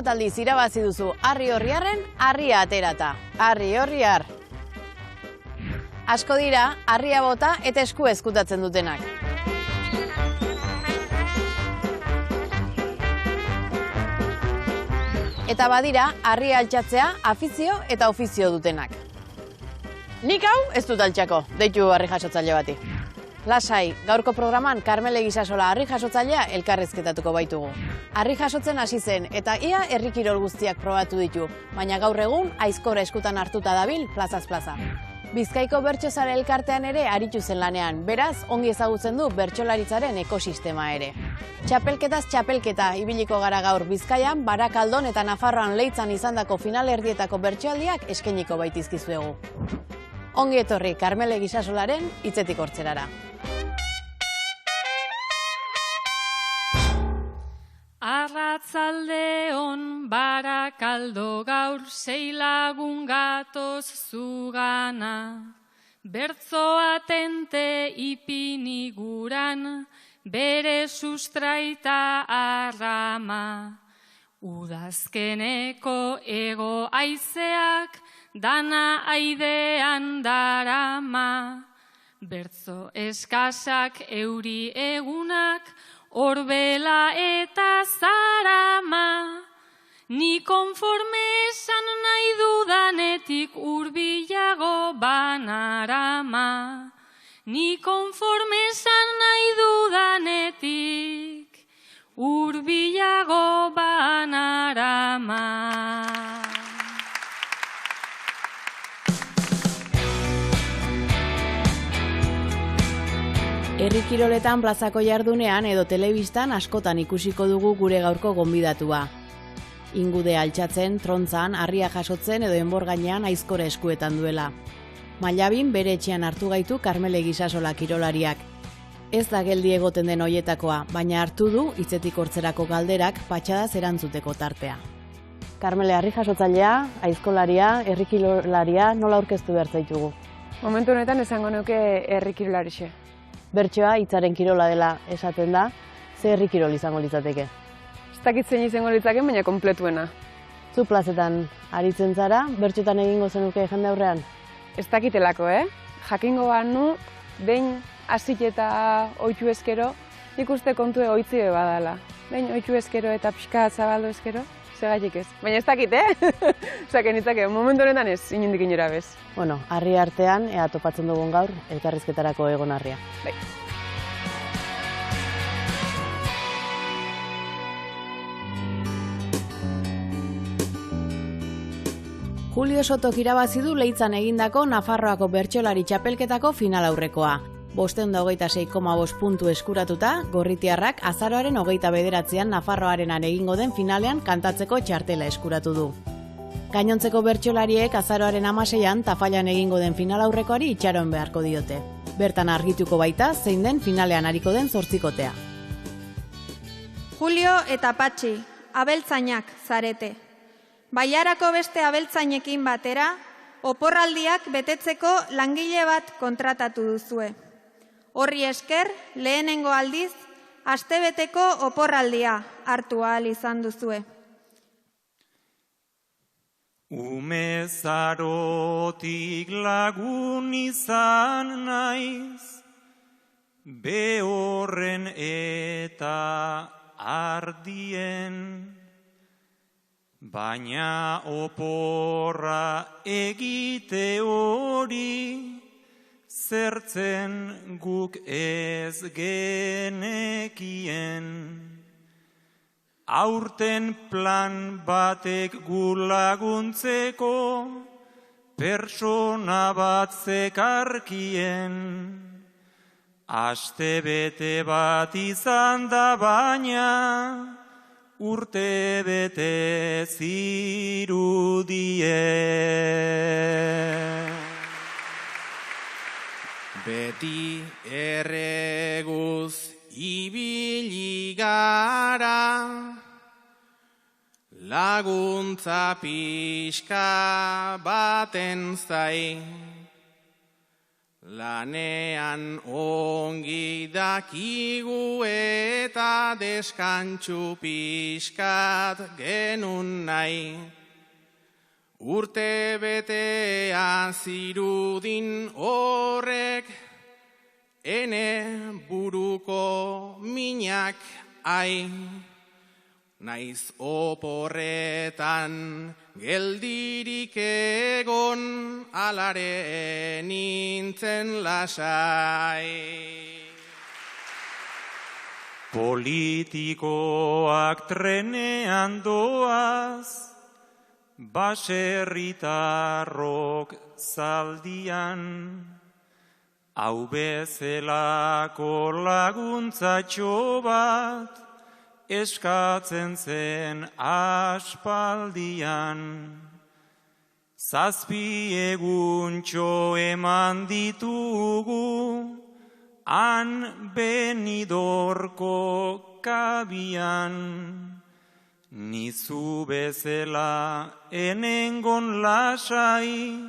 bat aldiz irabazi duzu harri horriarren harria aterata. Harri horriar. Asko dira, harria bota eta esku ezkutatzen dutenak. Eta badira, harria altxatzea afizio eta ofizio dutenak. Nik hau ez dut altxako, deitu harri jasotzaile bati. Lasai, gaurko programan Karmele Gisasola harri jasotzailea elkarrizketatuko baitugu. Harri jasotzen hasi zen eta ia herri kirol guztiak probatu ditu, baina gaur egun aizkora eskutan hartuta dabil plazaz plaza. Bizkaiko Bertsozale elkartean ere aritu zen lanean, beraz ongi ezagutzen du bertsolaritzaren ekosistema ere. Txapelketaz txapelketa ibiliko gara gaur Bizkaian, Barakaldon eta Nafarroan Leitzan izandako finalerdietako bertsoaldiak eskainiko baitizkizuegu. Ongi etorri Karmele Gisasolaren hitzetik hortzerara. Arratzaldeon Barakaldo gaur 6 lagun gatoz zugana. Bertzo atente ipini guran, bere sustraita arrama. Udazkeneko ego aizeak, dana aidean darama. Bertzo eskasak euri egunak, orbela eta zarama. Ni konforme esan nahi dudanetik urbilago banarama. Ni konforme esan nahi dudanetik urbilago banarama. Herri kiroletan plazako jardunean edo telebistan askotan ikusiko dugu gure gaurko gonbidatua. Ingude altxatzen, trontzan, harria jasotzen edo enbor gainean aizkora eskuetan duela. Mailabin bere etxean hartu gaitu Karmele Gisasola kirolariak. Ez da geldi egoten den hoietakoa, baina hartu du hitzetik hortzerako galderak patxadaz erantzuteko tartea. Karmele, harri jasotzailea, aizkolaria, herri kirolaria, nola aurkeztu behar zaitugu? Momentu honetan esango nuke herri kirolarixe. Bertsoa hitzaren kirola dela esaten da, ze herri kirol izango litzateke? Ez dakit zein izango litzaken, baina kompletuena. Zu plazetan aritzen zara, bertxotan egingo zenuke jende aurrean? Ez dakitelako, Jakingo banu, behin hasik eta oitu eskero, ikuste kontue oitzi badala. Behin oitu eskero eta pixka zabaldu eskero, segaitik ez. Baina ez dakit, Osaken itzake, momentu honetan ez, inondik inora bez. Bueno, harri artean, ea topatzen dugun gaur, elkarrizketarako egon harria. Bai. Julio Sotok irabazi du Leitzan egindako Nafarroako bertsolari txapelketako final aurrekoa. 526,5 puntu eskuratuta, gorritiarrak azaroaren 29an Nafarroarenan egingo den finalean kantatzeko txartela eskuratu du. Gainontzeko bertsolariek azaroaren 16an Tafallan egingo den final aurrekoari itxaron beharko diote. Bertan argituko baita zein den finalean ariko den 8kotea. Julio eta Patxi, abeltzainak zarete. Baiarako beste abeltzainekin batera, oporraldiak betetzeko langile bat kontratatu duzue. Horri esker, lehenengo aldiz, astebeteko oporraldia hartu ahal izan duzue. Umezarotik lagun izan naiz, behorren eta ardien, baina oporra egite hori, zertzen guk ez genekien. Aurten plan batek gu laguntzeko, persona bat zekarkien. Astebete bat izan da baina, urte bete zirudien. Beti erreguz ibili gara, laguntza pixka baten zai. Lanean ongi dakigu eta deskantxu pixkat genun nahi. Urte betea zirudin horrek, ene buruko minak ai. Naiz oporretan geldirik egon, alare nintzen lasai. Politikoak trenean doaz, baserritarrok zaldian, hau bezelako laguntzatxo bat, eskatzen zen aspaldian. 7 eguntxo eman ditugu, han Benidorko kabian. Nizu bezela enengon lasai,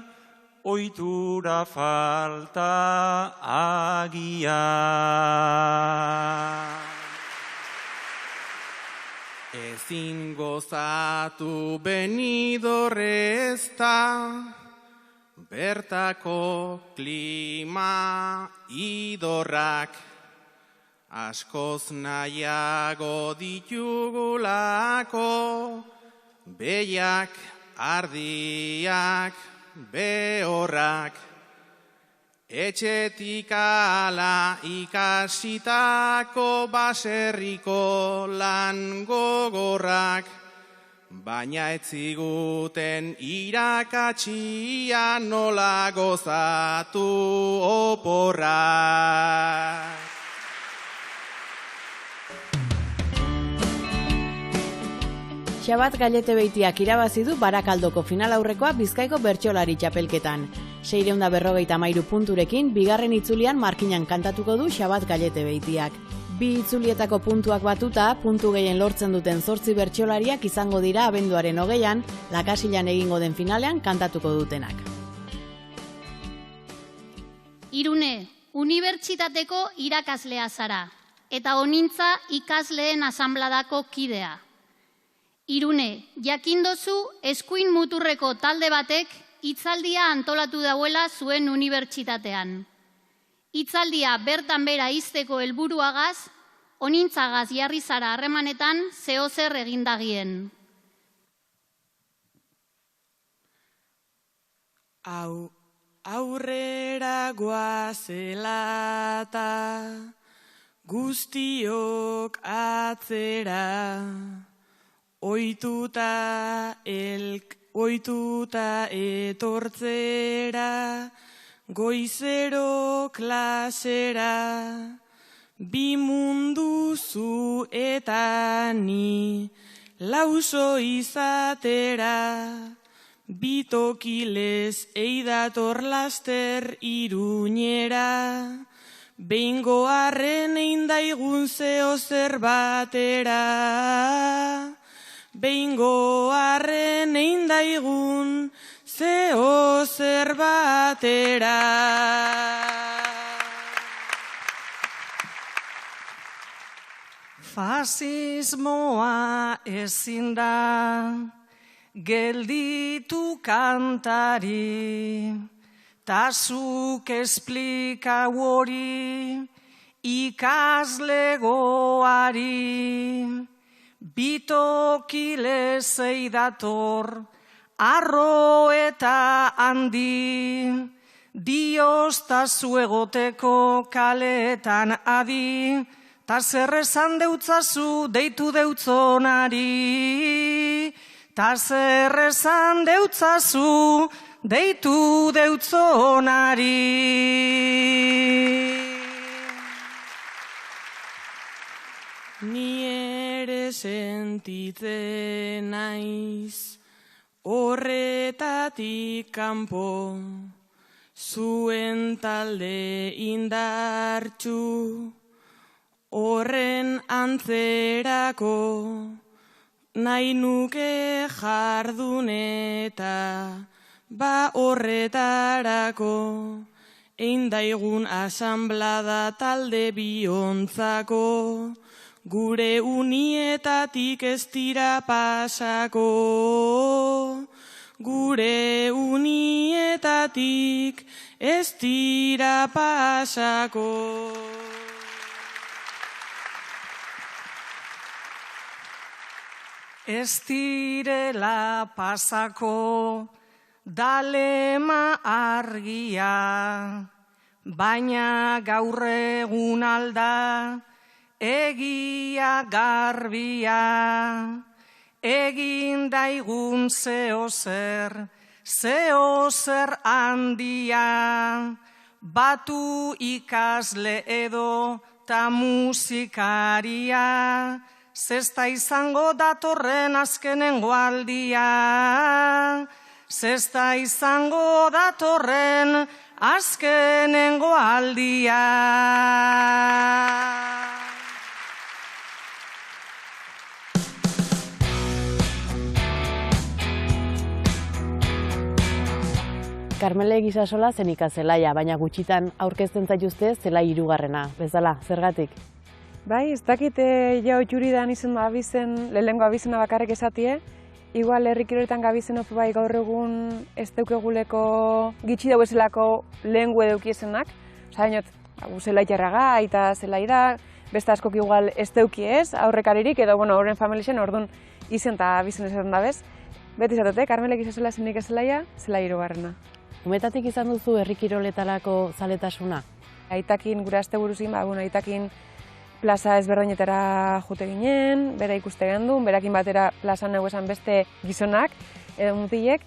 oitura falta agian. Ezin gozatu Benidorrezta, bertako klima idorrak, askoz nahiago ditugulako, behiak, ardiak, behorrak. Etxetik ala ikasitako baserriko lan gogorrak, baina ez ziguten irakatsia nola gozatu oporrak. Xabat Gallete Beitiak irabazi du Barakaldoko final aurrekoa Bizkaiko bertsolari txapelketan. 653 punturekin, bigarren itzulian markinan kantatuko du Xabat Gallete Beitiak. 2 itzulietako puntuak batuta, puntu gehien lortzen duten 8 bertsolariak izango dira abenduaren 20an, Lakasilan egingo den finalean kantatuko dutenak. Irune, unibertsitateko irakaslea zara, eta honintza ikasleen asanbladako kidea. Irune, jakindozu eskuin muturreko talde batek hitzaldia antolatu dauela zuen unibertsitatean. Hitzaldia bertan bera izteko helburuagaz, honintzagaz jarri zara harremanetan zeozer egindagien. Aurrera goazelata, guztiok atzera, oituta etortzera, goizero klasera, bi mundu zu eta ni, lauso izatera, bitokilez eidator laster Iruñera, behingo arren eindaigun zeo zer batera. Behingo arren eindaigun zeo zer batera. Fasismoa ezin da gelditu kantari, tasuk esplika hori ikaslegoari. Bitokilez eidator, arro eta handi, dioztazu egoteko kaletan adi, ta zer esan deutzazu deitu deutzonari, ta zer esan deutzazu deitu deutzonari. Ni ere sentitzen naiz, horretatik kanpo, zuen talde indartsu, horren antzerako, nahi nuke jarduneta, ba horretarako, eindaigun asanblada talde biontzako, gure unietatik ez dira pasako. Gure unietatik ez dira pasako. Ez direla pasako dalema argia, baina gaur egun alda egia garbia. Egin daigun zeo zer handia, batu ikasle edo ta musikaria, zesta izango datorren azkenengo aldia, zesta izango datorren azkenengo aldia. Karmele Gisasola zenika zelaia, baina gutxitan aurkezten zaituzte zelai 3. Bezala, zergatik? Bai, ez dakit ja oitxuridan izan abizen, lehenengo abizena bakarrik esatie, igual herrikiroletan gabizen opo bai gaur egun ez deukeguleko gitxi dauezelako lehengu edeukiesenak, oza, bainot, zelai jarraga eta zelai da, beste askok igual ez deuki ez, aurrekaririk edo, bueno, horren familien orduan izen eta abizen esaten da bez. Beti izatote, Karmele Gisasola zenik zelaia, zelai 3. Umetatik izan duzu herrikiroletarako zaletasuna? Aitakin gure aste buruzin, aitakin plaza ezberdinetara jute ginen, bera ikuste gendun, berakin batera plazan esan beste gizonak edo mutilek,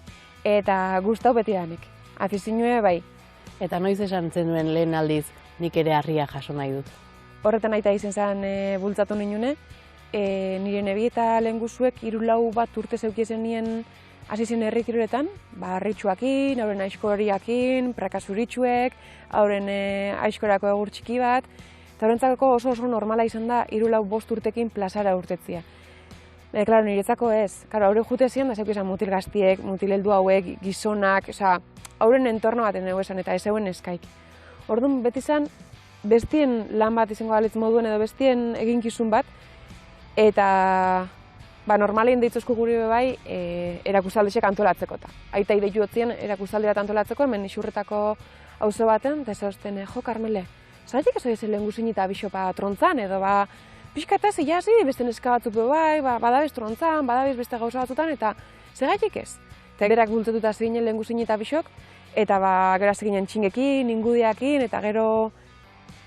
eta gustau beti danik. Afizinue bai. Eta noiz esan zenuen lehen aldiz nik ere harria jaso nahi dut? Horretan aita izen zen bultzatu ninune, nire nebi eta lehen guzuek 3-4 bat urte zeukiezen nien hasi zen herrikiroletan, harritxuakin, hauren aizkoriakin, prakazuritxuek, hauren aizkorako egur txiki bat, eta horrentzako oso normala izan da 3-5 urtekin plazara urtetzia. Klaro, niretzako ez. Hauren jute zian, da zeuk izan mutil gaztiek, mutil heldu hauek, gizonak, hauren entorno baten egu esan, eta ez euen eskaik. Orduan, beti izan, bestien lan bat izango galitz moduen edo bestien eginkizun bat, eta normalein deitzuzko guri bai erakustaldexek antolatzeko. Aita ideitu otzien erakustaldi bat antolatzeko, hemen Isurretako auzo baten, eta zehozten, jo, Karmele, zaitik ez oiz lehen guzin eta bisopa trontzan, edo pixkataz iasi, beste neska batzuk bai, badabiz trontzan, badabiz beste gauza batzutan, eta zegaitik ez. Eta berak bultatuta zinen lehen guzin eta bisok, eta geraz eginen txingekin, ingudiakin, eta gero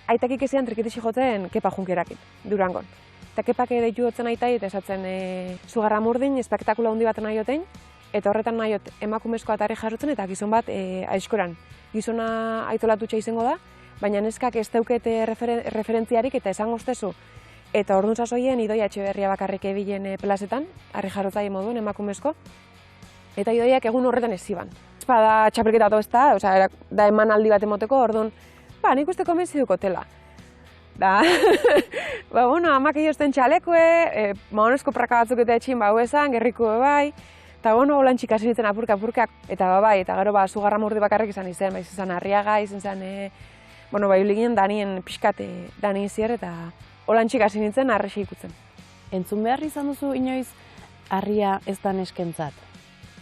aitakik ezean trikitixi jotzen kepa junkerakin, Durangon. Eta kepak deitu dutzen aitai, eta esatzen Zugarra Murdin, espektakula handi bat nahi otein, eta horretan nahi emakumezko atari jarrotzen, eta gizon bat aizkoran. Gizona aitolatutxa izango da, baina neskak ez daukete referentziarik eta esango ostezu. Eta orduan sasoien Idoia Etxeberria bakarrik ebilen plazetan, harri jarrotzai moduen emakumezko, eta Idoiak egun horretan ez ziban. Da txapelketa ez da eman aldi bat emoteko, orduan, nik uste konbentziduko tela. Amak egiten txalekue, maonezko praka batzuk eta etxin esan, gerriko bai, eta holan txika zinitzen apurka, eta eta gero Zugarra Murdi bakarrik izan izen, izan Arriaga, izan zen, uliginen danien pixkate danien zier, eta holan txika zinitzen arrexi ikutzen. Entzun behar izan duzu inoiz harria ez da neskentzat?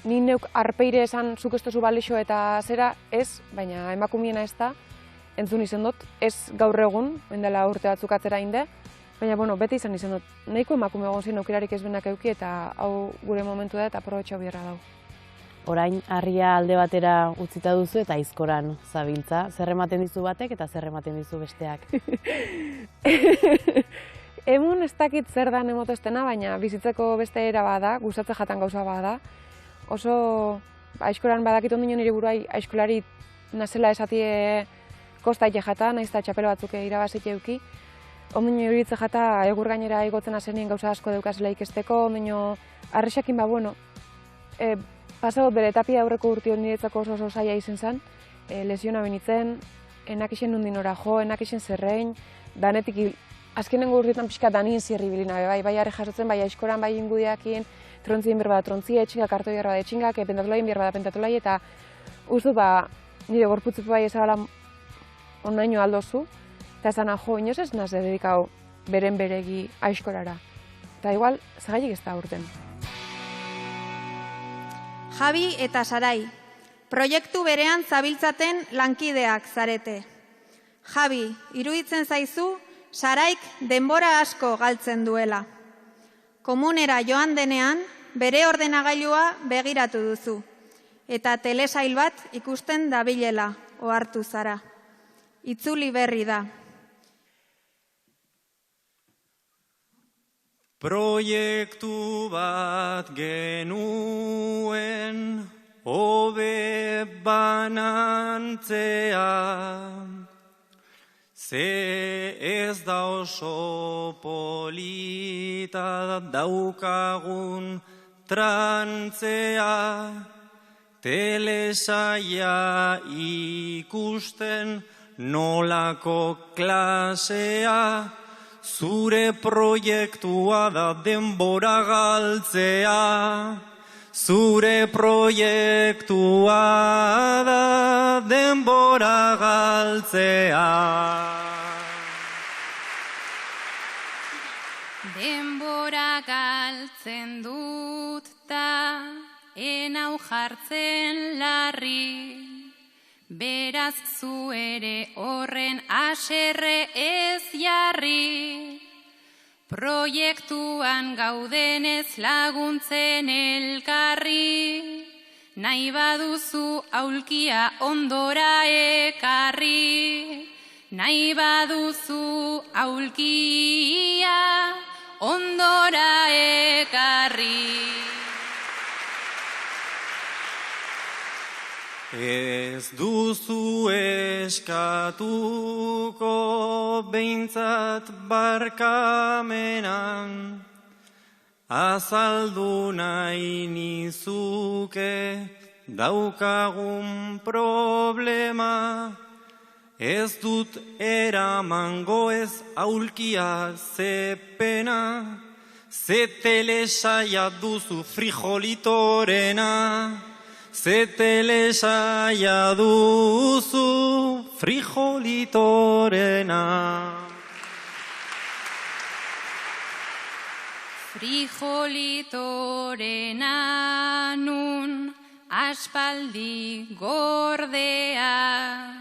Ni neuk arpeire esan zuk ez duzu balixo eta zera ez, baina emakumiena ez da, entzun izan dut, ez gaur egun, dela urte batzuk atzera inde, baina beti izan dut, nahiko emakume egon zen aukerarik ez benak euki eta hau gure momentu da eta aprobetxau biharra dau. Orain harria alde batera utzita duzu eta aizkoran zabiltza, zer ematen dizu batek eta zer ematen dizu besteak? Emun ez dakit zer da emotestena, baina bizitzeko beste era bada, gustatze jatan gauza bada. Oso aizkoran badakit ondino nire buruai aizkolari nazela esatie kostaite jata, naiz eta txapelo batzuk irabazit euki. Ondino iritze jata egur gainera igotzen azenien gauza asko deukazela ikesteko, ondino arrexakin pasagot bere etapia aurreko urtio niretzako oso zaila izen zen, lesiona benitzen, enakixen nundinora jo, enakixen zerrein, danetik azkenengo urtietan pixka danien zirri bilina, bai harri jasotzen, bai aizkoran, bai ingudiakin, trontzien bierbada trontzia, etxingak, kartoi bierbada etxingak, pentatulaien bierbada pentatulai, eta uste nire gorputzup bai ezabala onaino aldozu, eta esan jo, inoz ez naz dedikau beren beregi aizkorara. Eta igual, zagaiek ez da urten. Javi eta Sarai, proiektu berean zabiltzaten lankideak zarete. Javi, iruditzen zaizu, Saraik denbora asko galtzen duela. Komunera joan denean, bere ordenagailua begiratu duzu. Eta telesail bat ikusten dabilela, ohartu zara. Itzuli berri da. Proiektu bat genuen, hobe banantzea. Ze ez da oso polita daukagun trantzea, telesaia ikusten nolako klasea, zure proiektua da denbora galtzea. Zure proiektua da denbora galtzea. Denbora galtzen dut ta enau jartzen larri, beraz zu ere horren haserre ez jarri. Proiektuan gaudenez laguntzen elkarri, nahi baduzu aulkia ondora ekarri. Nahi baduzu aulkia ondora ekarri. Ez duzu eskatuko behintzat barkamenan, azaldu nahi nizuke daukagun problema. Ez dut eramango ez aulkia ze pena, ze telesaia duzu frijolitorena. Ze telesaia duzu frijolitorena. Frijolitorena nun aspaldi gordea,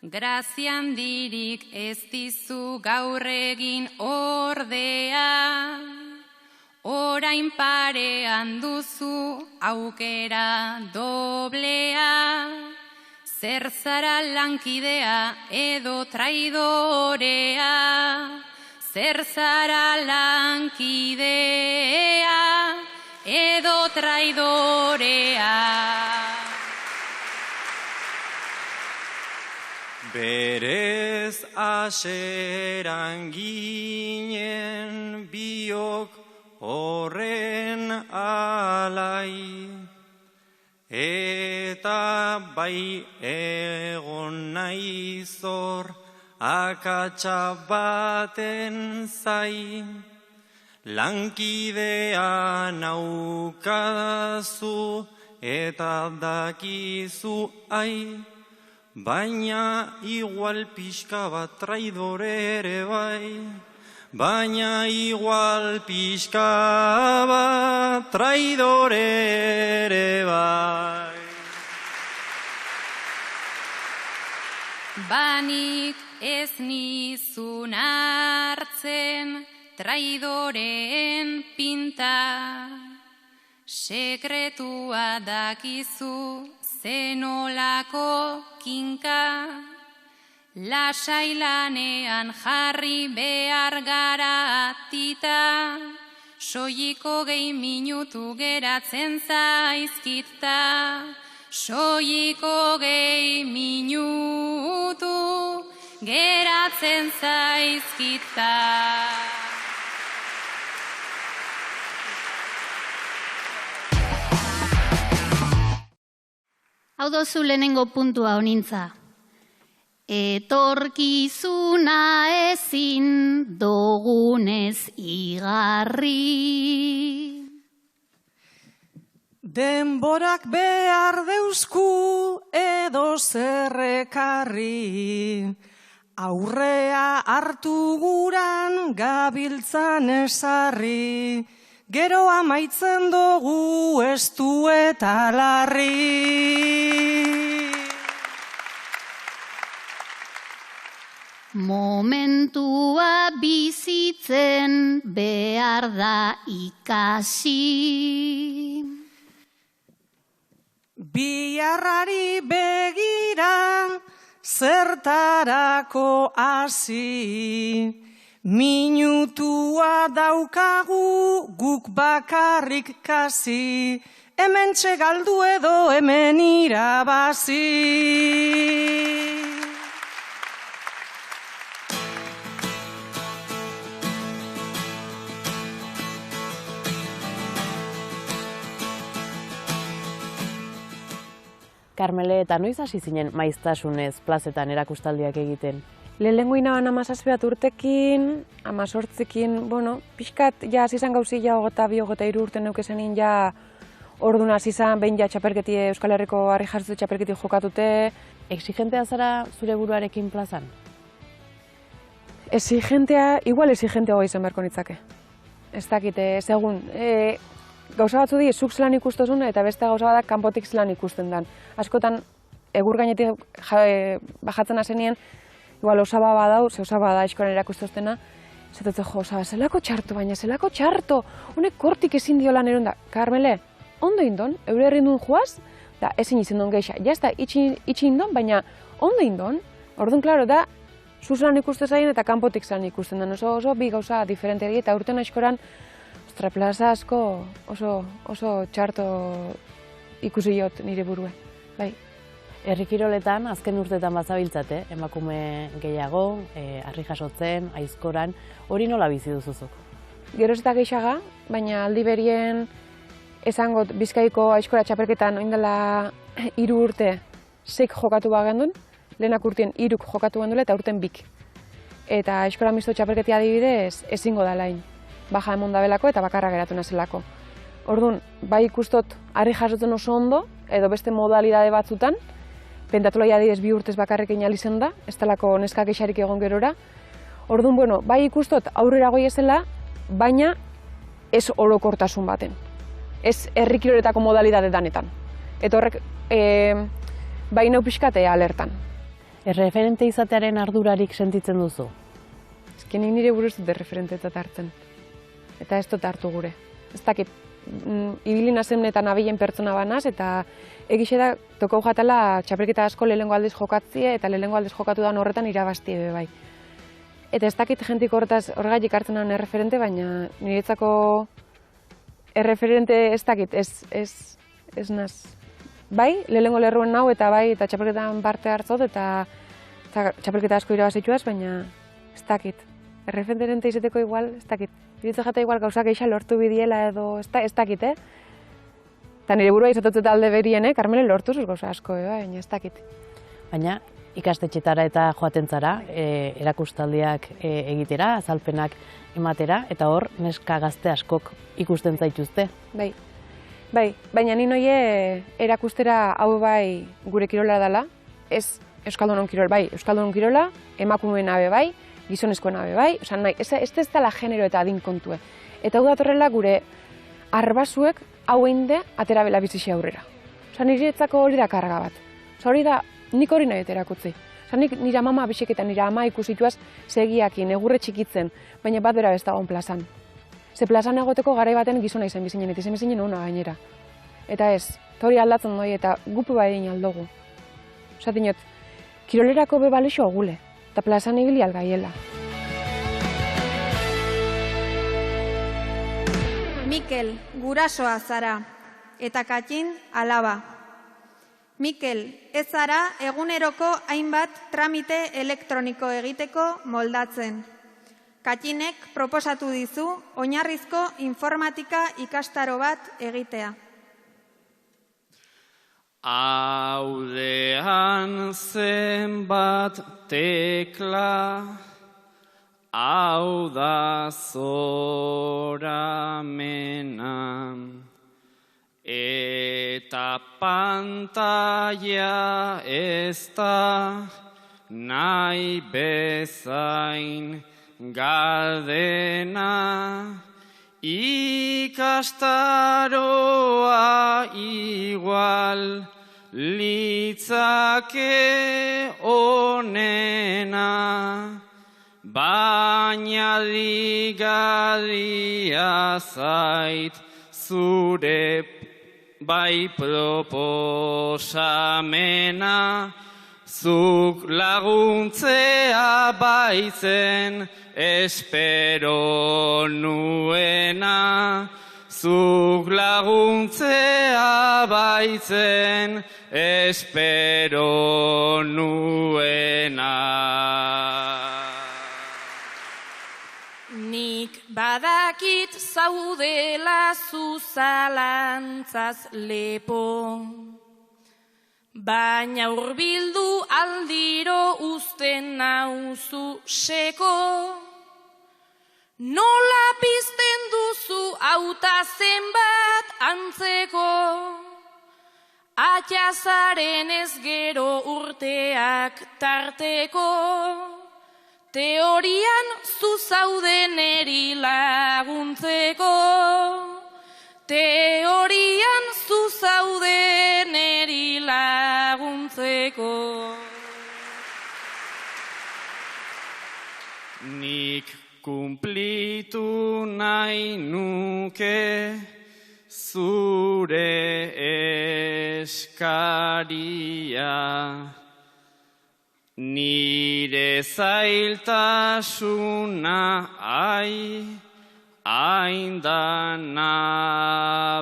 grazia handirik ez dizu gaur egin ordea. Orain parean duzu aukera doblea, zer zara lankidea edo traidorea. Zer zara lankidea edo traidorea. Berez aseran ginen biok horren alai, eta bai egon naiz hor akatsa baten zain. Lankidea naukazu eta dakizu ai, baina igual pixka bat traidore ere bai. Baina igual pixka bat traidore ere bai. Banik ez nizun hartzen traidoreen pinta, sekretua dakizu zenolako kinka. Lasai lanean jarri behar gara atita, soiliko 2 minutu geratzen zaizkita. Soiliko 2 minutu geratzen zaizkita. Hau dozu lehenengo puntua honintza. Etorkizuna ezin dugunez igarri. denborak behar deusku edo zerrekarri, aurrea hartu guran gabiltzan esarri, gero amaitzen dugu estu eta larri. Momentua bizitzen behar da ikasi. Biharrari begira zertarako hasi, minutua daukagu guk bakarrik kasi, hemen txegaldu edo hemen irabazi. Karmele, eta noiz hasi zinen maiztasunez plazetan erakustaldiak egiten? Lehenengo inaban 17 bat urtekin, 18ekin, pixkat, ja, hasi izan gauzi ja 22-23 urte neukezenin, ja, orduan hasi izan, behin ja txapelketi, Euskal Herriko harri jasotze txapelketi jokatute. Exigentea zara zure buruarekin plazan? Exigentea, igual exigenteago izan beharko nitzake. Ez dakite, segun, gauza batzu di, zuk zelan ikustozun eta beste gauza bat kanpotik zelan ikusten dan. Askotan, egur gainetik bajatzen azenien, igual osaba badau, ze osaba da eskoran erakustoztena, zatutze jo, osaba, zelako txarto, baina zelako txarto, honek kortik ezin dio lan erunda. Karmele, ondo indon, eure herrindun joaz, da ezin izin don geixa, jazta itxi indon, baina ondo indon. Orduan, klaro, da, zu zelan ikusten zaien eta kanpotik zelan ikusten dan, oso bi gauza diferente di, eta urten askoran, plaza asko oso txarto ikusi jot nire burue, bai. Herrikiroletan azken urteetan bazabiltzate, emakume gehiago, harri jasotzen, aizkoran, hori nola bizi duzuzuk? Geroz eta geixaga, baina aldi berien esangot Bizkaiko aizkora txapelketan oindela 3 urte 6 jokatu bagendun, lehenak urtien 3 jokatu gendule eta urten 2. Eta aizkora misto txapelketi adibidez ezingo da lain. Baja emon dabelako eta bakarra geratu nazelako. Orduan, bai ikustot harri jasotzen oso ondo, edo beste modalidade batzutan, pentatulai adibidez 2 urtez bakarrekin alizen da, ez talako neskak eixarik egon gerora. Orduan, bai ikustot aurrera goiezela, baina ez orokortasun baten. Ez herrikiroletako modalidade danetan. Eta horrek, bai nau pixkate alertan. Erreferente izatearen ardurarik sentitzen duzu? Ezkenik nire buruz dut erreferenteetat hartzen. Eta ez dut hartu gure. Ez dakit, ibilina zennetan abilen pertsona banaz, eta egixe da, tokau jatala txapelketa asko lehenengo aldiz jokatzie, eta lehenengo aldiz jokatu da horretan irabaztie be bai. Eta ez dakit jentik horregatik hartzen den erreferente, baina niretzako erreferente ez dakit, ez naz. Bai, lehenengo lerruen nau, eta bai, eta txapelketan parte hartzot, eta txapelketa asko irabazituaz, baina ez dakit. Erreferente izeteko igual, ez dakit. Iritza jata igual gauzak eixa lortu bidiela edo ez dakit, Eta nire burua izatotzeta alde berien, Karmele lortu zuz gauza asko, baina ez dakit. Baina ikastetxetara eta joaten zara, erakustaldiak egitera, azalpenak ematera, eta hor neska gazte askok ikusten zaituzte. Bai, baina ni noie erakustera hau bai gure kirola dela, ez Euskaldunon kirola, bai, Euskaldunon kirola, emakumeen abe bai, gizonezkoen abe bai, osan nahi, ez dela genero eta adin kontue. Eta hau datorrela gure arbasuek hau einde atera bela bizixi aurrera. Osan niretzako hori da karga bat. Osa hori da, nik hori nahi erakutzi. Osan nik nire mama abisek eta nire ama ikusituaz segiakin, egurre txikitzen, baina bat bera bestagon plazan. Ze plazan egoteko garai baten gizona izan bizinen, eta izan bizinen ona gainera. Eta ez, eta hori aldatzen doi eta gupu badein aldogu. Osa dinot, kirolerako bebalexo gule. Eta plazan ibili algaiela. Mikel, gurasoa zara, eta Katin alaba. Mikel, ez zara eguneroko hainbat tramite elektroniko egiteko moldatzen. Katinek proposatu dizu oinarrizko informatika ikastaro bat egitea. Haudean zenbat tekla, hau da zoramena, eta pantaia ez da nahi bezain galdena, ikastaroa igual litzake onena, baina ligaria zait zure bai proposamena, zuk laguntzea baitzen espero nuena, zuk laguntzea baitzen espero nuena. Nik badakit zaudela zuzalantzaz lepo, baina hurbildu aldiro uzten nauzu seko. Nola pizten duzu auta zenbat antzeko, atxazaren ez gero urteak tarteko. Teorian zu zauden eri laguntzeko, teorian zu zauden eri laguntzeko. Nik kumplitu nahi nuke zure eskaria, nire zailtasuna hain da nabaria,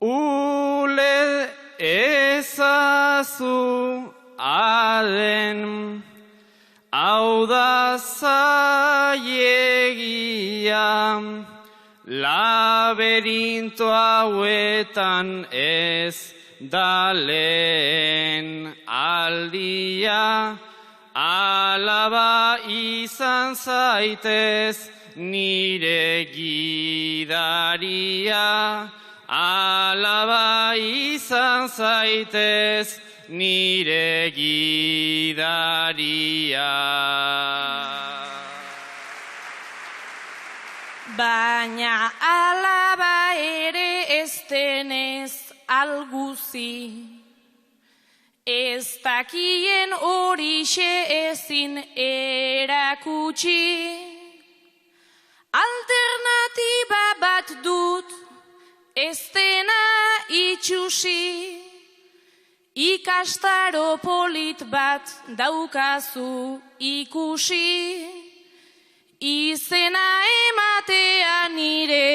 ule ezazu aden, hau da zailegia, laberinto hauetan ez da lehen aldia, alaba izan zaitez nire gidaria, alaba izan zaitez nire gidaria. Baina alaba ere ez denez alguzi, ez dakien horixe ezin erakutsi. Alternatiba bat dut, ez dena itxusi, ikastaro polit bat daukazu ikusi, izena ematea nire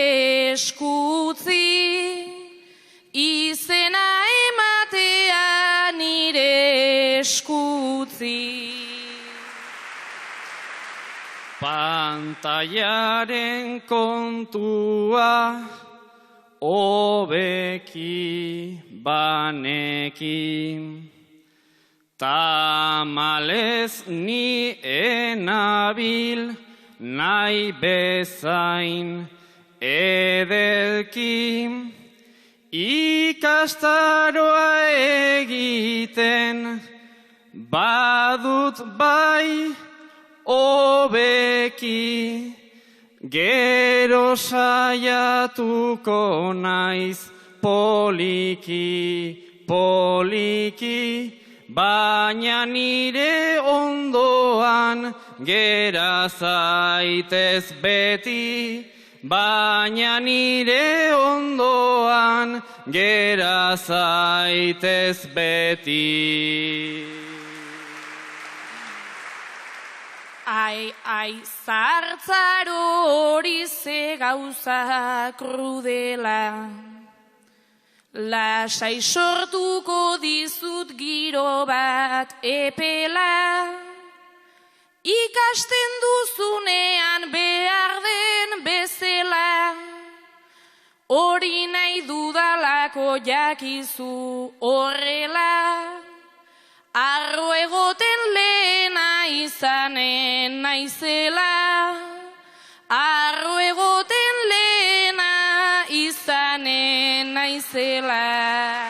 eskutzi, izena ematea nire eskutzi. Pantaiaren kontua hobeki baneki, tamalez ni enabil nahi bezain ederki, ikastaroa egiten badut bai hobeki, gero saiatuko naiz poliki, poliki, baina nire ondoan gera zaitez beti, baina nire ondoan gera zaitez beti. Ai, zartzaro hori ze gauza krudela, lasai sortuko dizut giro bat epela, ikasten duzunean behar den bezala, hori nahi dudalako jakizu horrela, arro egoten lehena izanen naizela, arro egoten lehena zela.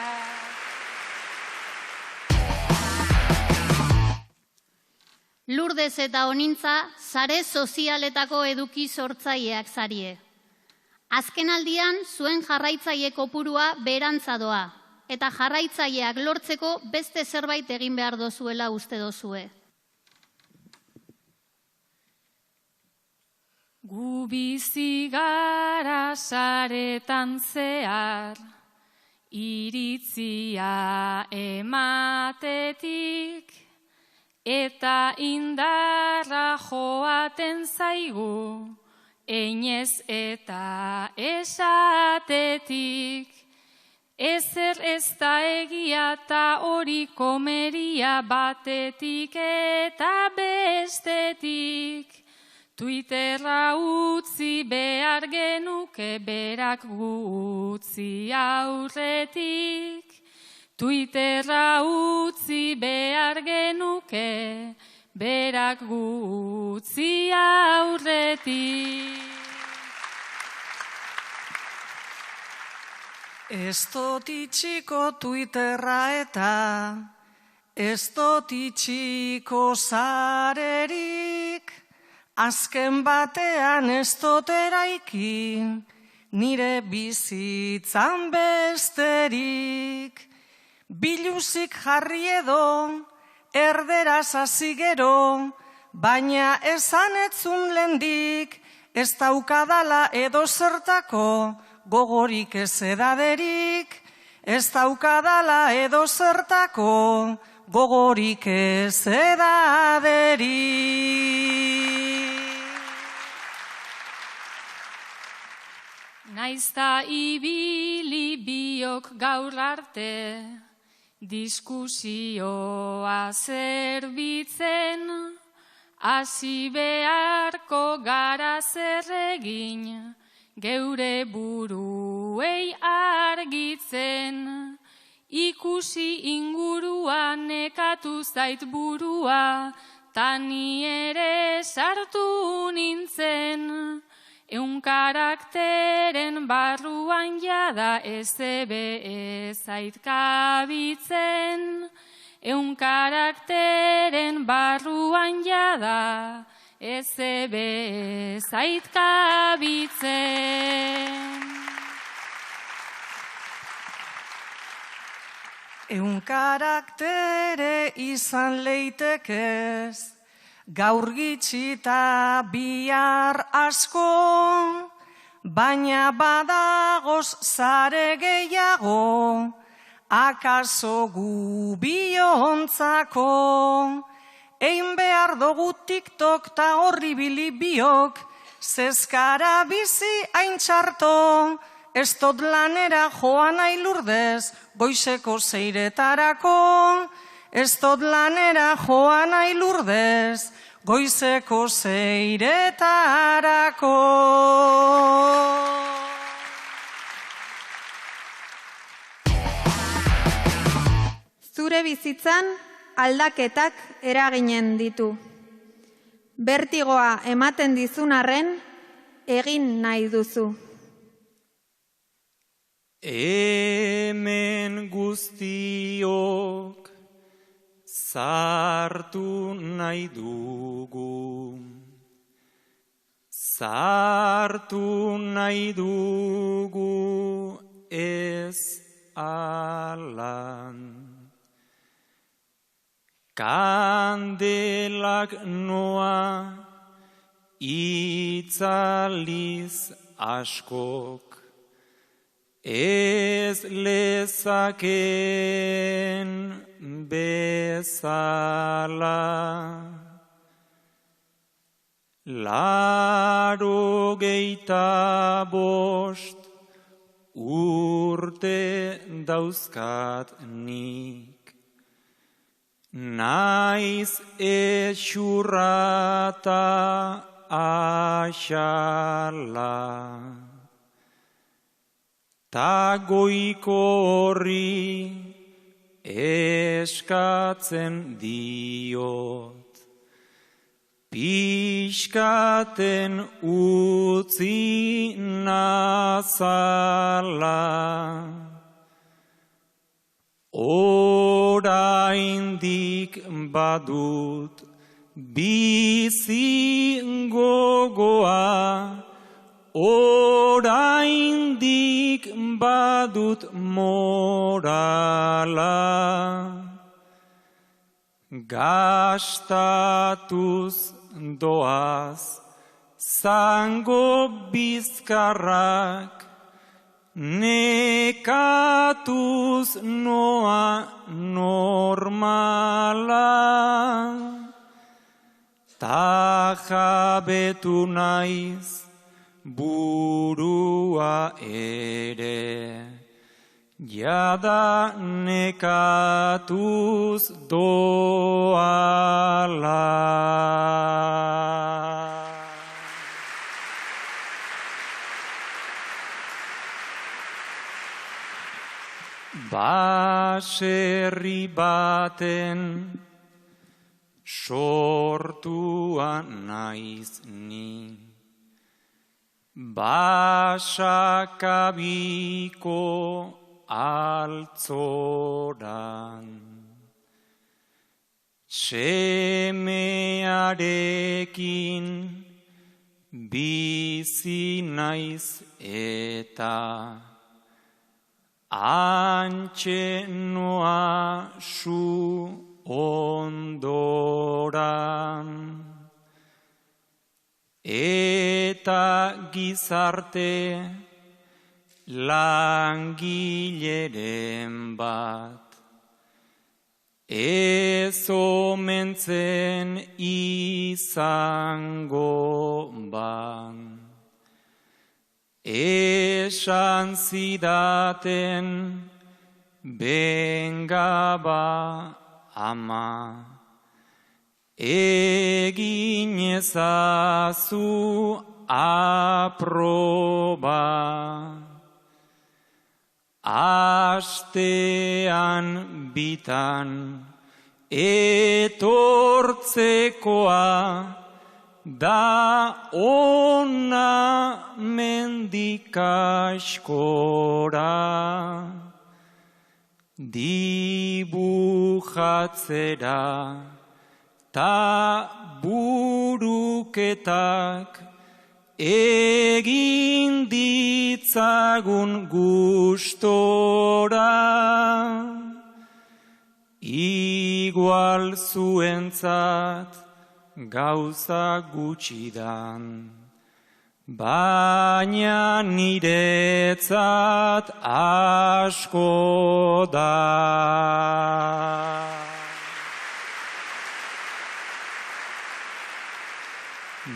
Lurdez eta Onintza sare sozialetako eduki sortzaileak zarie. Azken aldian zuen jarraitzaile kopurua beherantza doa, eta jarraitzaileak lortzeko beste zerbait egin behar dozuela uste dozue. Gu bizi gara saretan zehar, iritzia ematetik, eta indarra joaten zaigu, einez eta esatetik. Ezer ez da egia eta hori komeria batetik eta bestetik. Twitterra utzi behar genuke berak gu utzi aurretik. Twitterra utzi behar genuke berak gu utzi aurretik. Ez dut itxiko Twitterra eta ez dut itxiko sarerik. Azken batean ez dut eraiki, nire bizitzan besterik. Biluzik jarri edo, erderaz hasi gero, baina esan etzun lendik, ez daukadala edo zertako, gogorik ez edaderik. Ez daukadala edo zertako, gogorik ez edaderik. Naizta ibili biok gaur arte, diskusioa zerbitzen, hasi beharko gara zer egin, geure buruei argitzen. Ikusi inguruan nekatu zait burua, tani ere sartu nintzen. Eun karakteren barruan jada ezebe zait kabitzen. Eun karakteren barruan jada ezebe zait kabitzen. Eun karaktere izan leitekez, gaur gitxita bihar asko, baina badagoz zare gehiago, akaso gu biontzako. Ein behar dugu TikTok ta horri bili biok, zezkara bizi hain txarto, ez dut lanera joan nahi Lurdez, goizeko 6etarako. Ez dut lanera joan nahi Lurdez, goizeko 6etarako. Zure bizitzan aldaketak eraginen ditu. Bertigoa ematen dizun arren, egin nahi duzu. Hemen guztiok sartu nahi dugu. Sartu nahi dugu ez alan. Kandelak noa itzaliz askok. Ez lezaken bezala. 85 urte dauzkat nik. Naiz etxurrata axala. Ta goiko horri eskatzen diot, pixkaten utzi nazala. Oraindik badut bizi gogoa, oraindik badut morala. Gastatuz doaz zango bizkarrak, nekatuz noa normala. Ta jabetu naiz burua ere, jada nekatuz doala. Baserri baten sortua naiz ni, Basakabiko altzoran, semearekin bizi naiz eta antxe noa su ondoran. Eta gizarte langileren bat, ez omentzen izango ban. Esan zidaten bengaba ama, egin ezazu aproba. Astean bitan etortzekoa, da ona mendikaskora. Dibujatzera ta buruketak egin ditzagun gustora. Igual zuentzat gauza gutxidan, baina niretzat asko da.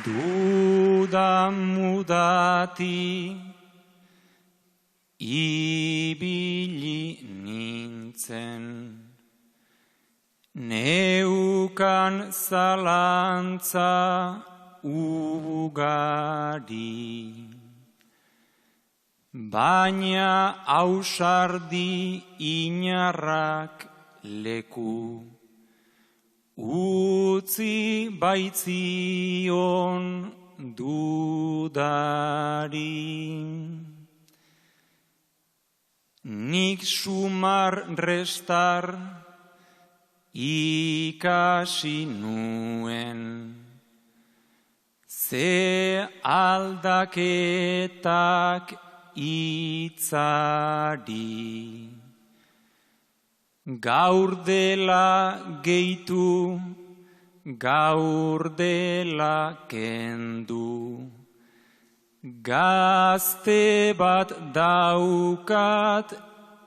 Duda mudati ibili nintzen, neukan zalantza ugari, baina ausardi inarrak leku utzi baitzion dudari. Nik sumar restar ikasi nuen, ze aldaketak itzari. Gaur dela gehitu, gaur dela kendu, gazte bat daukat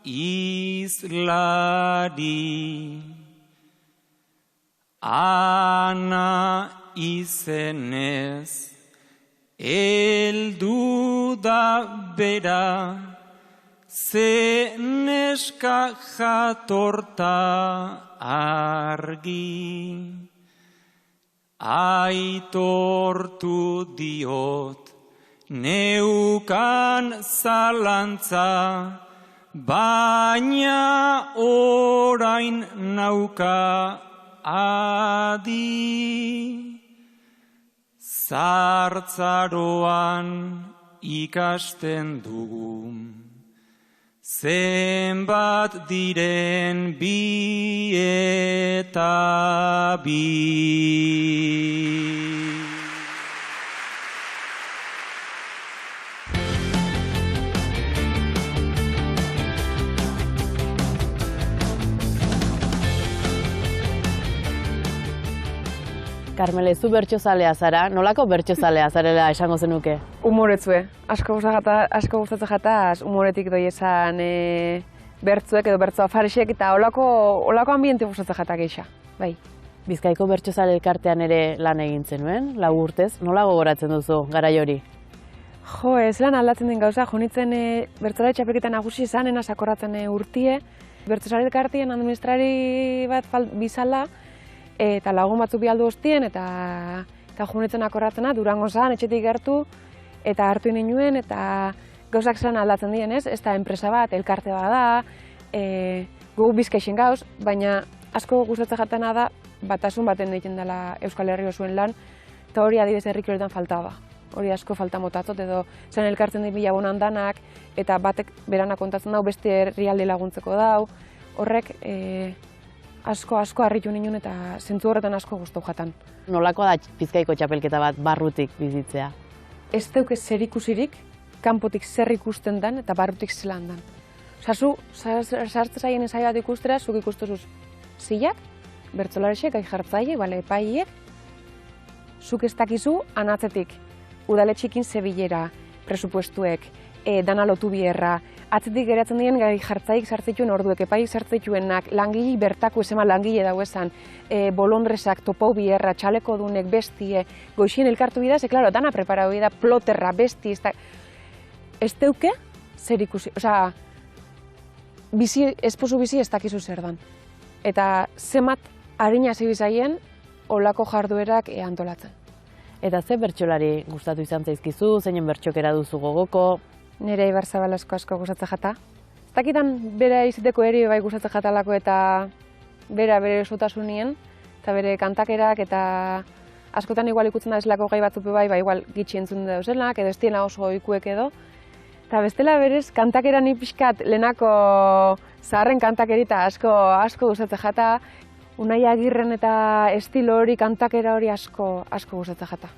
izlari. Ana izenez, eldu da bera, ze neska jatorta argi. Aitortu diot, neukan zalantza, baina orain nauka adi. Zartzaroan ikasten dugu, zenbat diren bi eta bi. Karmele, zu bertsozalea zara, nolako bertsozalea zarela esango zenuke? Umoretzue. Asko gustatzen jataz umoretik doi esan bertzuek edo bertzu afarixek eta olako ambiente gustatzen jatak eixa. Bai. Bizkaiko bertsozale elkartean ere lan egin zenuen, 4 urtez, nola gogoratzen duzu garai hori? Jo, ez lan aldatzen den gauza, jonitzen bertsolari txapelketa nagusi esanena sakorratzen urtie, bertsozale elkartean administrari bat bizala, eta lagun batzuk bialdu hostien, eta junitzen akorratzena, Durango zan, etxetik gertu, eta hartu inuen, eta gauzak zelan aldatzen dien, ez da enpresa bat, elkarte bat da, gu bizkaixen gauz, baina asko gustatzen jatena da, batasun baten egiten dela Euskal Herri osuen lan, eta hori adibidez herrikioletan faltaba. Hori asko falta motatot, edo zen elkartzen di bilagunan danak, eta batek berana kontatzen dau, beste herrialde laguntzeko dau, horrek asko harritu ninen eta zentzu horretan asko guztu jatan. Nolakoa da Bizkaiko txapelketa bat barrutik bizitzea? Ez deuke zer ikusirik, kanpotik zer ikusten dan eta barrutik zelan dan. Osa, zu, sartzen zaien enzai bat ikustera, zuk ikustuzuz zilak, bertzolaresek, gai jartzaile, epaiek, zuk ez dakizu anatzetik, udaletxikin zebilera, presupuestuek, dana lotu bierra, atzetik geratzen dien gai jartzaik sartzeituen orduek, epaik sartzeituenak, langili bertako esema langile dago esan, bolondresak, topau bierra, txaleko dunek, bestie, goixien elkartu bidaz, klaro, dana preparau bida, ploterra, besti, ez deuke, zer ikusi, oza, esposu bizi ez dakizu zer dan. Eta zemat harina zebizaien, olako jarduerak antolatzen. Eta ze bertsolari gustatu izan zaizkizu, zeinen bertxokera duzu gogoko? Nire Ibarzabal asko gustatzen jata. Ez dakitan bera iziteko eri bai gustatzen jatalako eta bere esotasunien, eta bere kantakerak eta askotan igual ikutzen da eslako gai batzupe bai, igual gitxi entzun dauzenak, edo ez diena oso oikuek edo. Eta bestela berez, kantakera ni pixkat lehenako zaharren kantakerita asko gustatzen jata, Unai Agirren eta estilo hori, kantakera hori asko gustatzen jata.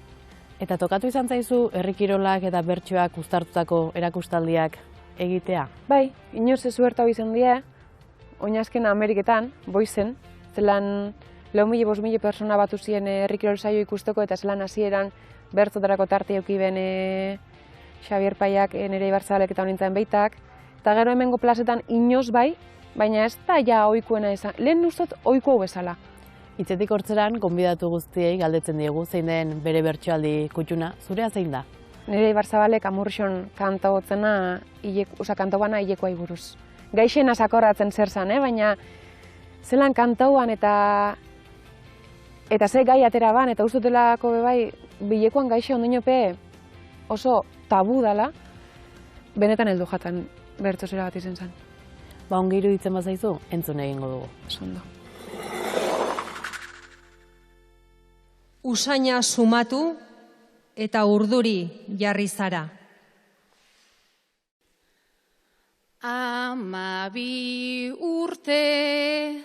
Eta tokatu izan zaizu herrikirolak eta bertsoak uztartutako erakustaldiak egitea? Bai, inoz ez huerta izan die, oinazken Ameriketan, boizen, zelan 4.000-5.000 persona batu ziren herrikirol saio ikusteko eta zelan hasieran bertzotarako tarte eukiben Xabier Paiak, nire Ibarzabalek eta honintzen beitak. Eta gero hemengo plazetan inoz bai, baina ez da ja ohikoena izan, lehen ustot ohiko bezala. Hitzetik hortzeran, gonbidatu guztiei galdetzen diegu, zein den bere bertsoaldi kutxuna, zurea zein da? Nire Ibarzabalek Amurrixon kanta hotzena, kantauana hilekoai buruz. Gaixena sakorratzen zer zan, baina zelan kantauan eta ze gai atera ban, eta ustutelako bebai, bilekoan gaixe ondinope oso tabu dela, benetan heldu jatan bertsozera bat izen zen. Ba, ongi iruditzen bazaizu, entzun egingo dugu. Esondo. Usaina sumatu eta urduri jarri zara. 12 urte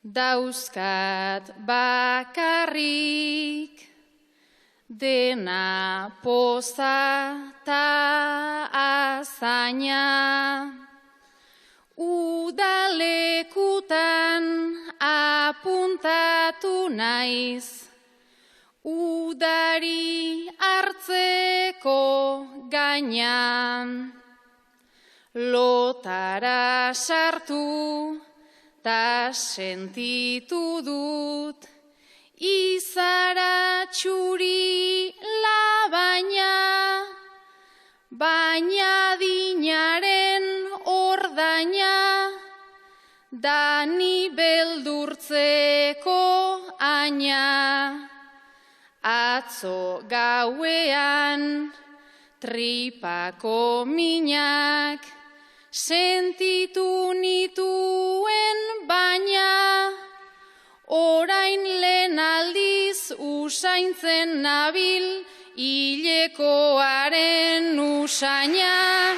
dauzkat bakarrik, dena poza ta azaina. Udalekutan apuntatu naiz, udari hartzeko gaina. Lotara sartu ta sentitu dut, izara txuri labaina, baina dinaren ordaina, dani beldurtzeko aina. Atzo gauean tripako minak sentitu nituen baina, orain lehen aldiz usaintzen nabil hilekoaren usaina.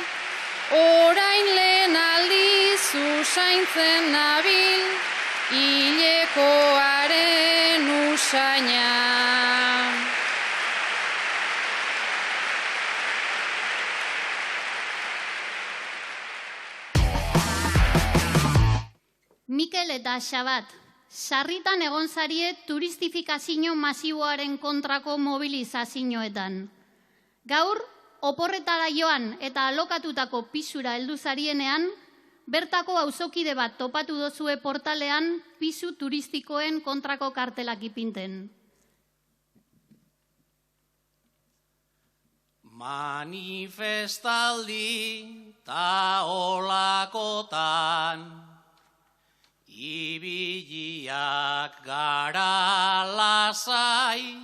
orain lehen aldiz usaintzen nabil, hilekoaren usaina. Mikel eta Xabat, sarritan egon zarie turistifikazio masiboaren kontrako mobilizazioetan. Gaur, oporretara joan eta alokatutako pisura heldu zarienean, bertako auzokide bat topatu dozue portalean pisu turistikoen kontrako kartelak ipinten. Manifestaldi ta olakotan, ibiliak gara lasai,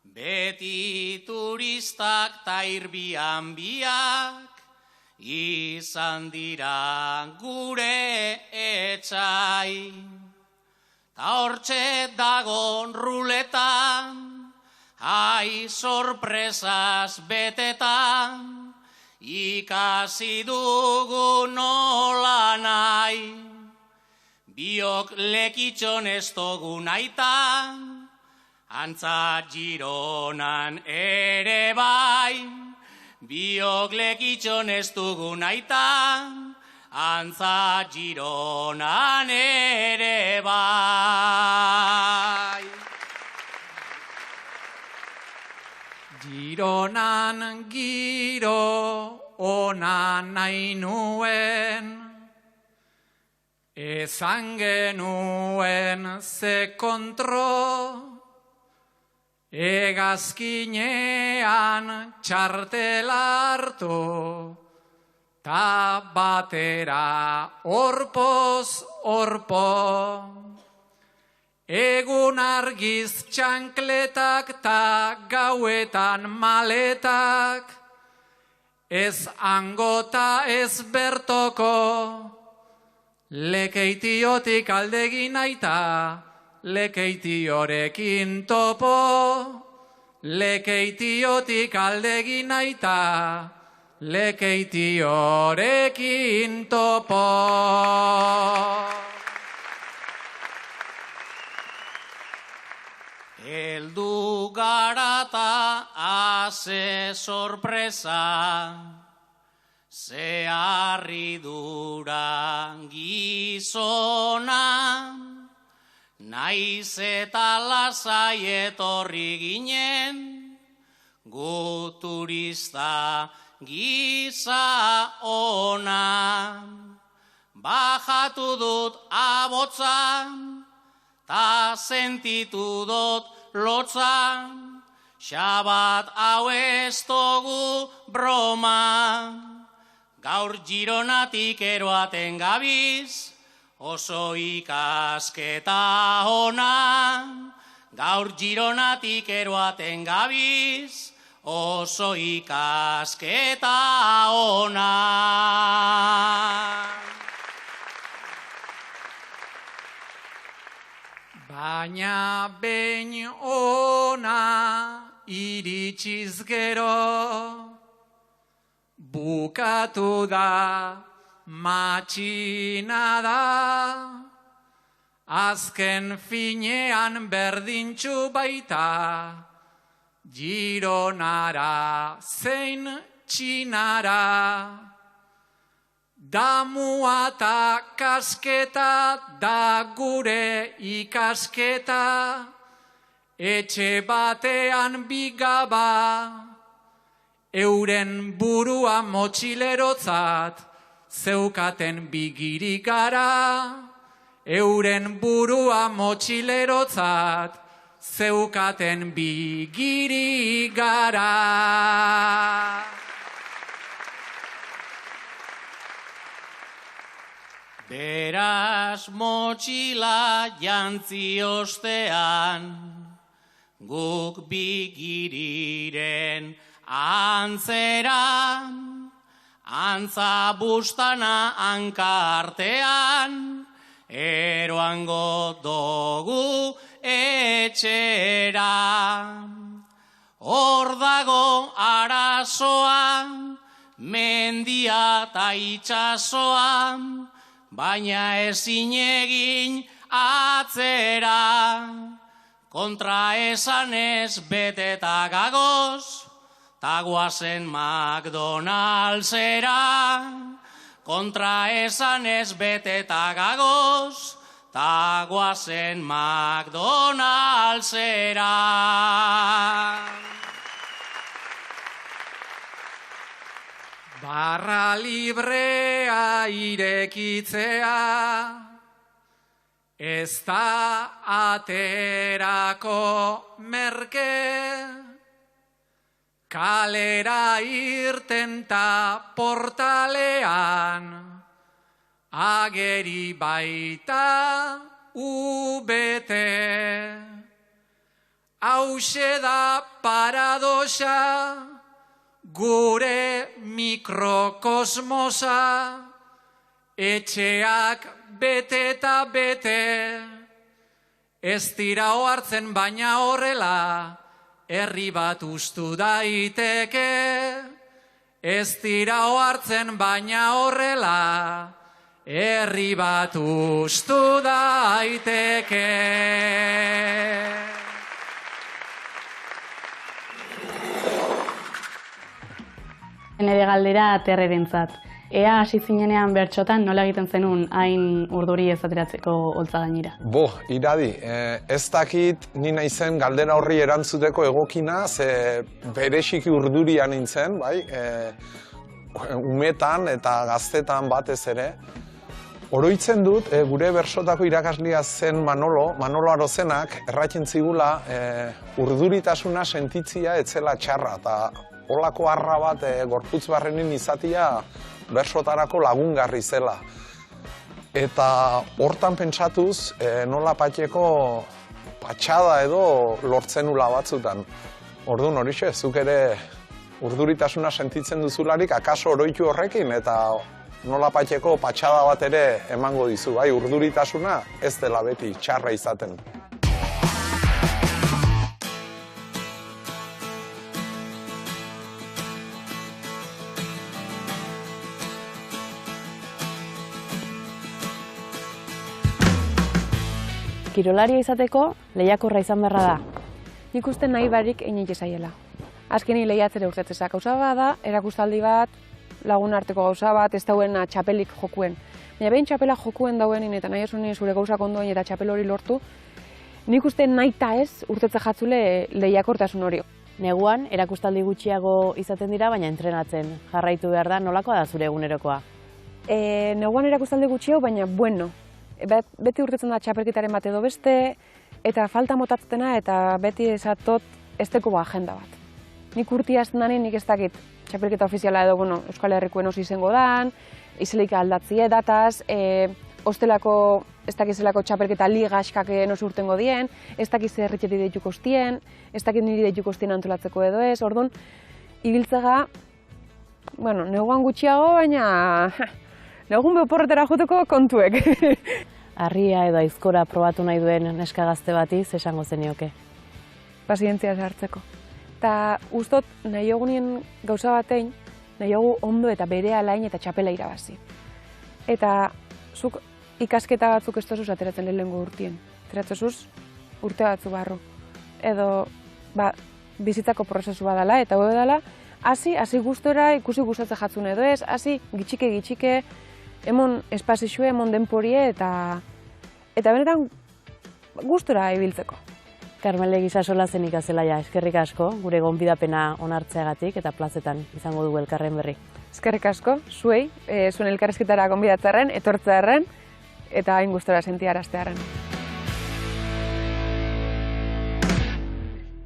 beti turistak ta irbian biak, izan dira gure etxai. Ta hortxe dagon ruletan, ai sorpresas betetan, ikasi dugu nola nahi. Biok lekitxon ez dugu naitan, antza Gironan ere bai. Biok lekitxon ez dugu naitan, antza Gironan ere bai. Gironan giro ona nahi nuen, ezan genuen ze kontro, egazkinean txartela hartu, ta batera orpoz orpo. Egun argiz txankletak ta gauetan maletak, ez angota ez bertoko, lekeitiotik aldegin aita, lekeitiorekin topo. Lekeitiotik aldegin aita, lekeitiorekin topo. Eldu garata haze sorpresa, ze harridura gizona, naiz eta lasai etorri ginen, gu turista giza ona. Bajatu dut abotzan, ta sentitu dut lotzan, Xabat hau ez dugu broma. Gaur Gironatik eroaten gabiz, oso ikasketa ona. Gaur Gironatik eroaten gabiz, oso ikasketa ona. Baina behin ona iritsiz gero, bukatu da matxinada, azken finean berdintxu baita, Gironara zein txinara. Damua eta kasketa da gure ikasketa, etxe batean bigaba, euren burua motxilerotzat, zeukaten bigirik gara. Euren burua motxilerotzat, zeukaten bigirik gara. Beraz motxila jantzi ostean, guk bigiriren antzeran, antza bustana hankartean, eroango dugu etxera. Hor dago arazoa, mendia ta itxasoan, baina ezin egin atzera. Kontra esanez beteta gagoz, ta guazen McDonaldsera. Kontra esanez beteta gagoz, ta guazen McDonaldsera. Barra librea irekitzea, ez da aterako merke, kalera irten ta portalean, ageri baita ubete. Hauxe da paradoxa, gure mikrokosmosa, etxeak bete eta bete, ez dira ohartzen baina horrela, herri bat ustu daiteke. Ez dira ohartzen baina horrela, herri bat ustu daiteke. Nire galdera Terrerentzat. Ea hasi zinenean bertxotan nola egiten zenun hain urduri ez ateratzeko holtza gainera? Iradi, ez dakit ni naizen galdera horri erantzuteko egokina, ze bereziki urdurian nintzen, bai, umetan eta gaztetan batez ere. Oroitzen dut, gure bersotako irakaslia zen Manolo Arozenak, erratzen zigula urduritasuna sentitzia etzela txarra, eta holako harra bat gorputz barrenin izatia bersotarako lagungarri zela. Eta hortan pentsatuz, nola patxeko patxada edo lortzen ula batzutan. Orduan horixe, zuk ere urduritasuna sentitzen duzularik, akaso oroitu horrekin, eta nola patxeko patxada bat ere emango dizu, bai, urduritasuna ez dela beti txarra izaten. Kirolaria izateko lehiakorra izan beharra da. Nik uste nahi barik einik esaiela. Azkeni lehiatzere urtetzezak gauza bat da, erakustaldi bat, lagun arteko gauza bat, ez dauen txapelik jokuen. Baina behin txapela jokuen dauenin eta nahi esunin zure gauzak ondoen eta txapel hori lortu, nik uste nahi ta ez urtetze jatzule lehiakortasun hori. Neguan, erakustaldi gutxiago izaten dira, baina entrenatzen. Jarraitu behar da, nolakoa da zure egunerokoa? Neguan erakustaldi gutxiago, baina bueno. Beti urtetzen da txapelketaren bat edo beste, eta falta motatzena eta beti esatot esteko agenda bat. Nik urtia azten dani, nik ez dakit txapelketa ofiziala edo Euskal Herrikoen oso izango dan, izelik aldatzie dataz, ostelako ez dakizelako txapelketa ligaskak nosu urtengo dien, ez dakiz herritxeti deituko ostien, ez dakit niri deituko ostien antolatzeko edo ez, orduan, ibiltzega, neguan gutxiago, baina negun beoporretara joteko kontuek. Harria edo aizkora probatu nahi duen neska gazte bati, esango zenioke? Pazientzia hartzeko. Eta ustot nahi egunien gauza batein, nahi egu ondo eta bere alain eta txapela irabazi. Eta zuk ikasketa batzuk ez tozuz ateratzen lehengo urtien. Ateratzezuz urte batzu barru. Edo bizitzako prozesu badala eta hori dela, hasi gustora ikusi gustatze jatzun edo ez, hasi gitxike, emon espazixue, emon denporie eta benetan gustora ibiltzeko. Karmele Gisasola zen ikazelaia, eskerrik asko, gure gonbidapena onartzeagatik eta plazetan izango dugu elkarren berri. Eskerrik asko, zuei, zuen elkarrezketara gonbidatzarren, etortzearren eta hain gustora sentiaraztearren.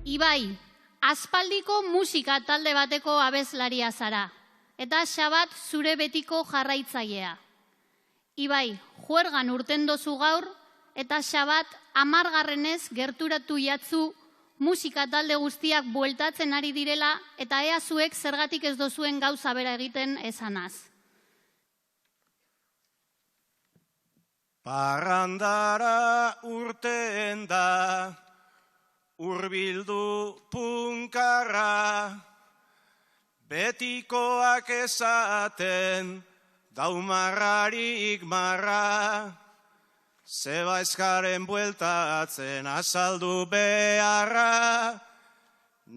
Ibai, aspaldiko musika talde bateko abeslaria zara, eta Xabat zure betiko jarraitzailea. Ibai, juergan urten dozu gaur, eta Xabat 10. gerturatu jatzu musika talde guztiak bueltatzen ari direla, eta ea zuek zergatik ez dozuen gauza bera egiten esanaz. Parrandara urteen da, urbildu punkarra, betikoak esaten, daumarrarik marra, zeba eskaren bueltatzen azaldu beharra,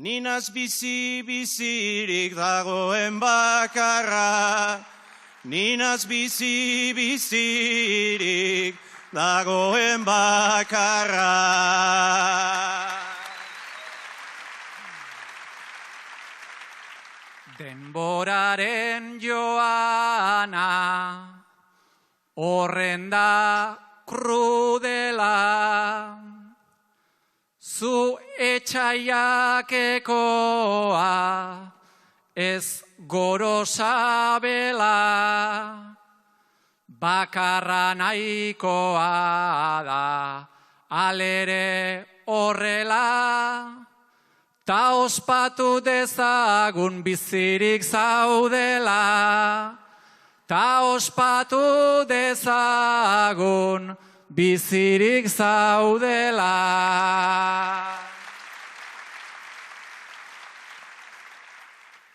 ninaz bizi-bizirik dagoen bakarra, ninaz bizi-bizirik dagoen bakarra. Denboraren joana, horren da krudela, zu etxaiakekoa, ez gorosabela, bakarra nahikoa da, alere horrela, ta ospatu dezagun bizirik zaudela, ta ospatu dezagun bizirik zaudela.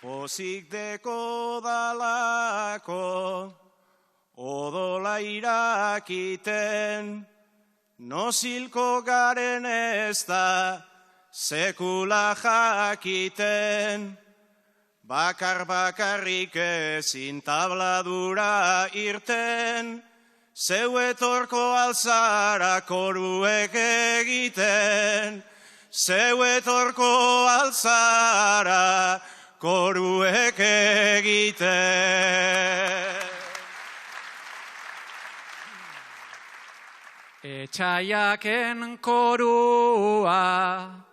Pozik deko dalako, odola irakiten, nozilko garen ez da, sekula jakiten, bakar-bakarrik ezin tabladura irten, zeu etorko alzara koruek egiten, zeu etorko alzara koruek egiten. Etxaiaken korua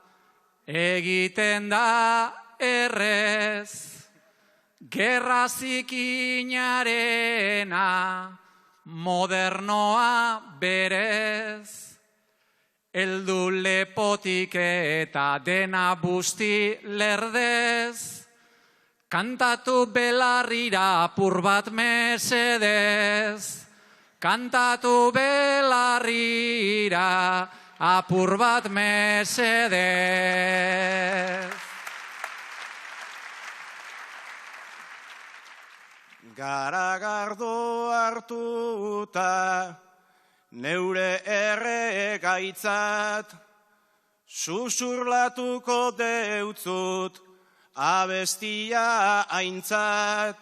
egiten da errez, gerra zikinarena modernoa berez, eldu lepotik eta dena busti lerdez, kantatu belarrira apur bat mesedez, kantatu belarrira apur bat mesedez. Garagardo hartuta, neure erregaitzat, susurlatuko deutzut, abestia aintzat,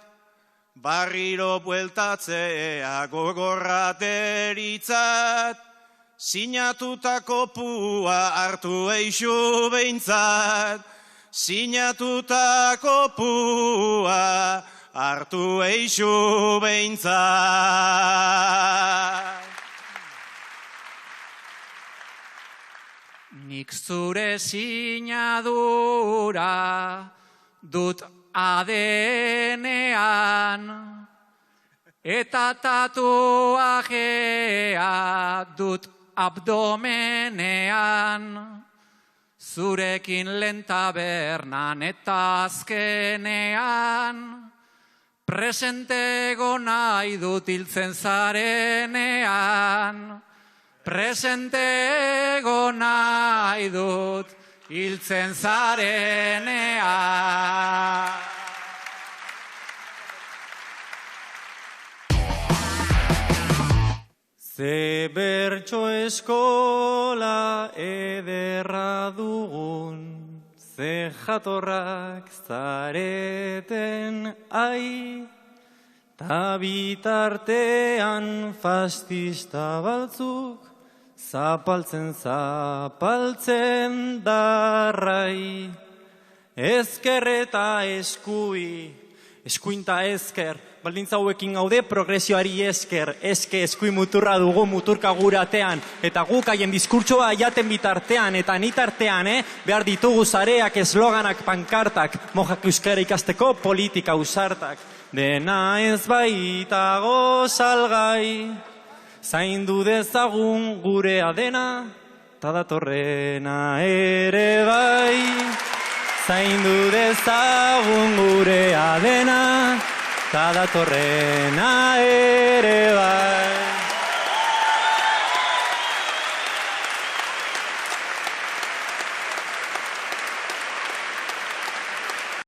barriro bueltatzea gogorra deritzat, sinatutako pua hartu eixu behintzat, sinatutako pua hartu eixu behintzat. Nik zure sinadura dut ADN-ean, eta tatuajea dut abdomenean, zurekin lehen tabernan eta azkenean, presentego nahi dut hiltzen zarenean, presentego nahi dut hiltzen zarenean. Ze bertso eskola ederra dugun, ze jatorrak zareten ai, ta bitartean fastista baltzuk, zapaltzen darrai. Ezker eta eskuinta ezker, baldintza hauekin gaude progresioari esker, eskuin muturra dugu muturka guratean, eta guk haien diskurtsoa jaten bitartean, eta nitartean, behar ditugu zareak, esloganak, pankartak, mojak euskara ikasteko politika usartak. Dena ez baitago salgai, zaindu dezagun gurea dena, ta datorrena ere bai. Zaindu dezagun gurea dena, ta datorrena ere bai.